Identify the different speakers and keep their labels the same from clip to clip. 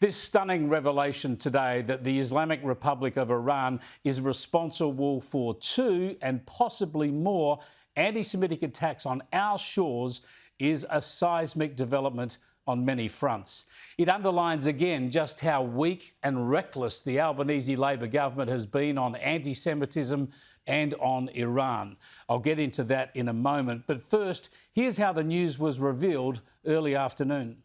Speaker 1: This stunning revelation today that the Islamic Republic of Iran is responsible for 2 and possibly more anti-Semitic attacks on our shores is a seismic development on many fronts. It underlines again just how weak and reckless the Albanese Labor government has been on anti-Semitism and on Iran. I'll get into that in a moment, but first, here's how the news was revealed early afternoon.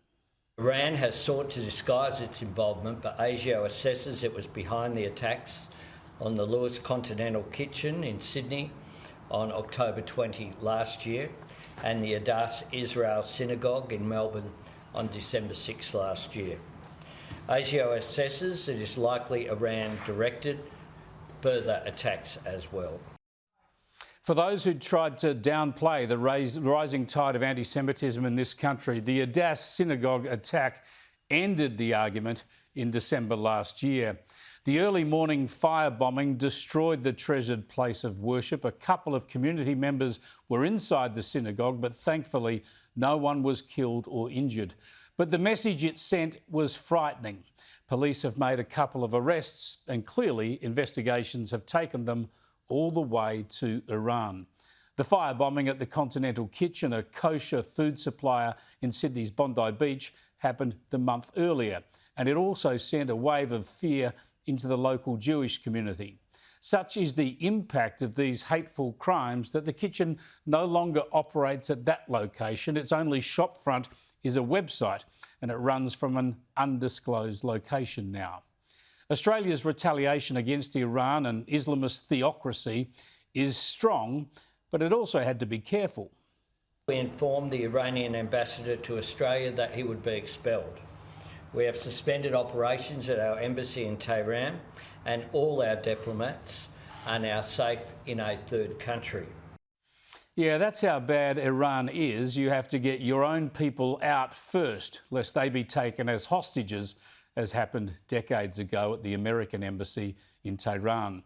Speaker 2: Iran has sought to disguise its involvement, but ASIO assesses it was behind the attacks on the Lewis Continental Kitchen in Sydney on October 20 last year and the Adass Israel Synagogue in Melbourne on December 6 last year. ASIO assesses it is likely Iran directed further attacks as well.
Speaker 1: For those who tried to downplay the rising tide of anti-Semitism in this country, the Adass Synagogue attack ended the argument in December last year. The early morning firebombing destroyed the treasured place of worship. A couple of community members were inside the synagogue, but thankfully no one was killed or injured. But the message it sent was frightening. Police have made a couple of arrests and clearly investigations have taken them all the way to Iran. The firebombing at the Continental Kitchen, a kosher food supplier in Sydney's Bondi Beach, happened the month earlier, and it also sent a wave of fear into the local Jewish community. Such is the impact of these hateful crimes that the kitchen no longer operates at that location. Its only shopfront is a website, and it runs from an undisclosed location now. Australia's retaliation against Iran and Islamist theocracy is strong, but it also had to be careful.
Speaker 2: We informed the Iranian ambassador to Australia that he would be expelled. We have suspended operations at our embassy in Tehran, and all our diplomats are now safe in a third country.
Speaker 1: Yeah, that's how bad Iran is. You have to get your own people out first, lest they be taken as hostages, as happened decades ago at the American embassy in Tehran.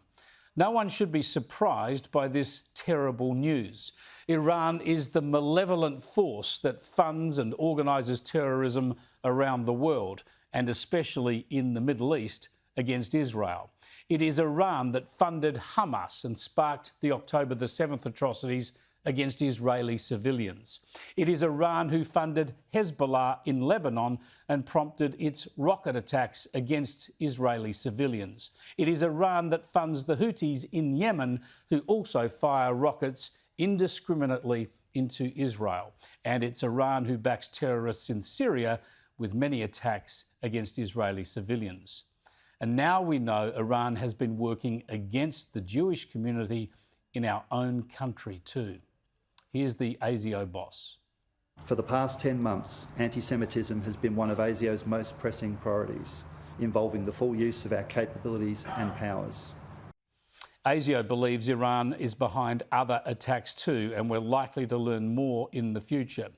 Speaker 1: No one should be surprised by this terrible news. Iran is the malevolent force that funds and organises terrorism around the world, and especially in the Middle East, against Israel. It is Iran that funded Hamas and sparked the October the 7th atrocities against Israeli civilians. It is Iran who funded Hezbollah in Lebanon and prompted its rocket attacks against Israeli civilians. It is Iran that funds the Houthis in Yemen, who also fire rockets indiscriminately into Israel. And it's Iran who backs terrorists in Syria, with many attacks against Israeli civilians. And now we know Iran has been working against the Jewish community in our own country too. Here's the ASIO boss.
Speaker 3: For the past 10 months, anti-Semitism has been one of ASIO's most pressing priorities, involving the full use of our capabilities and powers.
Speaker 1: ASIO believes Iran is behind other attacks too, and we're likely to learn more in the future.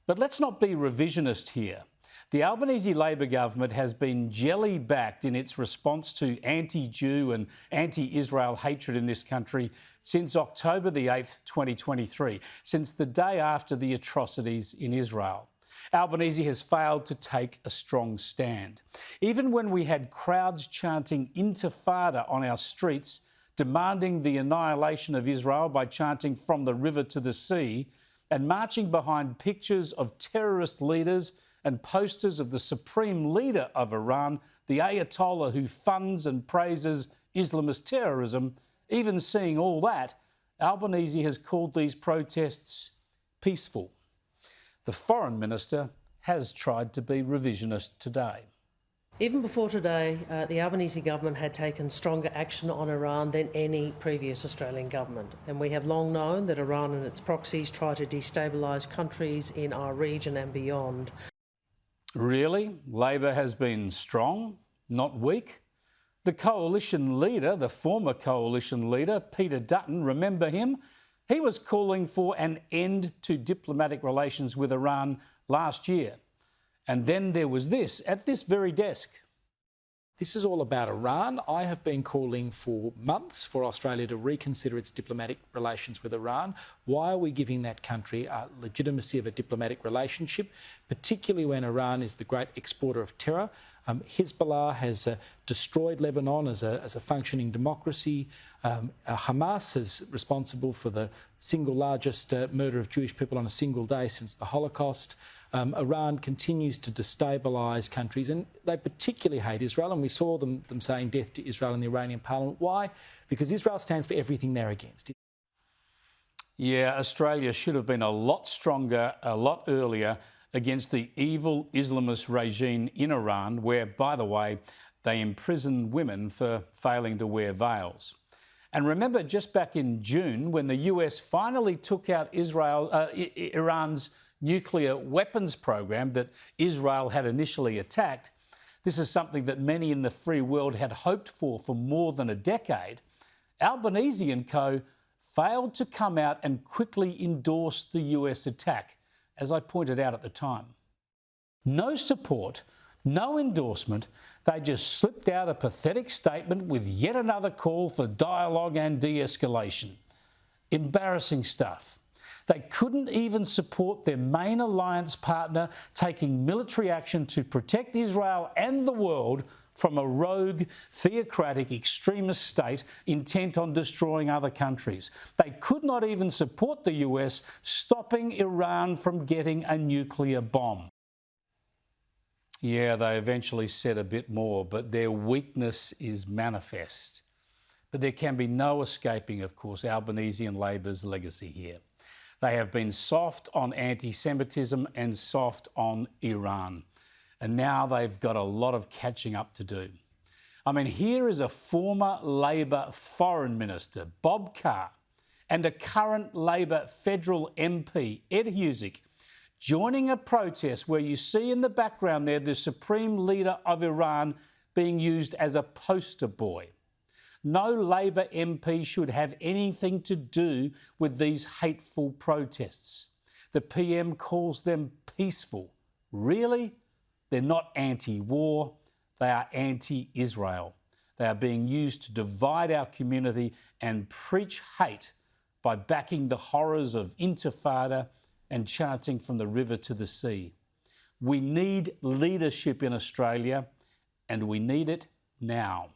Speaker 1: But let's not be revisionist here. The Albanese Labor government has been jelly-backed in its response to anti-Jew and anti-Israel hatred in this country since October the 8th, 2023, since the day after the atrocities in Israel. Albanese has failed to take a strong stand. Even when we had crowds chanting intifada on our streets, demanding the annihilation of Israel by chanting from the river to the sea, and marching behind pictures of terrorist leaders and posters of the supreme leader of Iran, the Ayatollah who funds and praises Islamist terrorism, even seeing all that, Albanese has called these protests peaceful. The Foreign Minister has tried to be revisionist today.
Speaker 4: Even before today, the Albanese government had taken stronger action on Iran than any previous Australian government. And we have long known that Iran and its proxies try to destabilise countries in our region and beyond.
Speaker 1: Really? Labor has been strong, not weak? The coalition leader, the former coalition leader, Peter Dutton, remember him? He was calling for an end to diplomatic relations with Iran last year. And then there was this, at this very desk.
Speaker 5: This is all about Iran. I have been calling for months for Australia to reconsider its diplomatic relations with Iran. Why are we giving that country legitimacy of a diplomatic relationship, particularly when Iran is the great exporter of terror? Hezbollah has destroyed Lebanon as a functioning democracy. Hamas is responsible for the single largest murder of Jewish people on a single day since the Holocaust. Iran continues to destabilise countries, and they particularly hate Israel, and we saw them saying death to Israel in the Iranian parliament. Why? Because Israel stands for everything they're against.
Speaker 1: Yeah, Australia should have been a lot stronger, a lot earlier against the evil Islamist regime in Iran, where, by the way, they imprison women for failing to wear veils. And remember, just back in June, when the US finally took out Iran's nuclear weapons program that Israel had initially attacked, this is something that many in the free world had hoped for more than a decade, Albanese and co failed to come out and quickly endorse the US attack, as I pointed out at the time. No support, no endorsement. They just slipped out a pathetic statement with yet another call for dialogue and de-escalation. Embarrassing stuff. They couldn't even support their main alliance partner taking military action to protect Israel and the world from a rogue, theocratic, extremist state intent on destroying other countries. They could not even support the US stopping Iran from getting a nuclear bomb. Yeah, they eventually said a bit more, but their weakness is manifest. But there can be no escaping, of course, Albanese and Labor's legacy here. They have been soft on anti-Semitism and soft on Iran. And now they've got a lot of catching up to do. I mean, here is a former Labor Foreign Minister, Bob Carr, and a current Labor federal MP, Ed Husic, joining a protest where you see in the background there the Supreme Leader of Iran being used as a poster boy. No Labor MP should have anything to do with these hateful protests. The PM calls them peaceful. Really? They're not anti-war, they are anti-Israel. They are being used to divide our community and preach hate by backing the horrors of intifada and chanting from the river to the sea. We need leadership in Australia, and we need it now.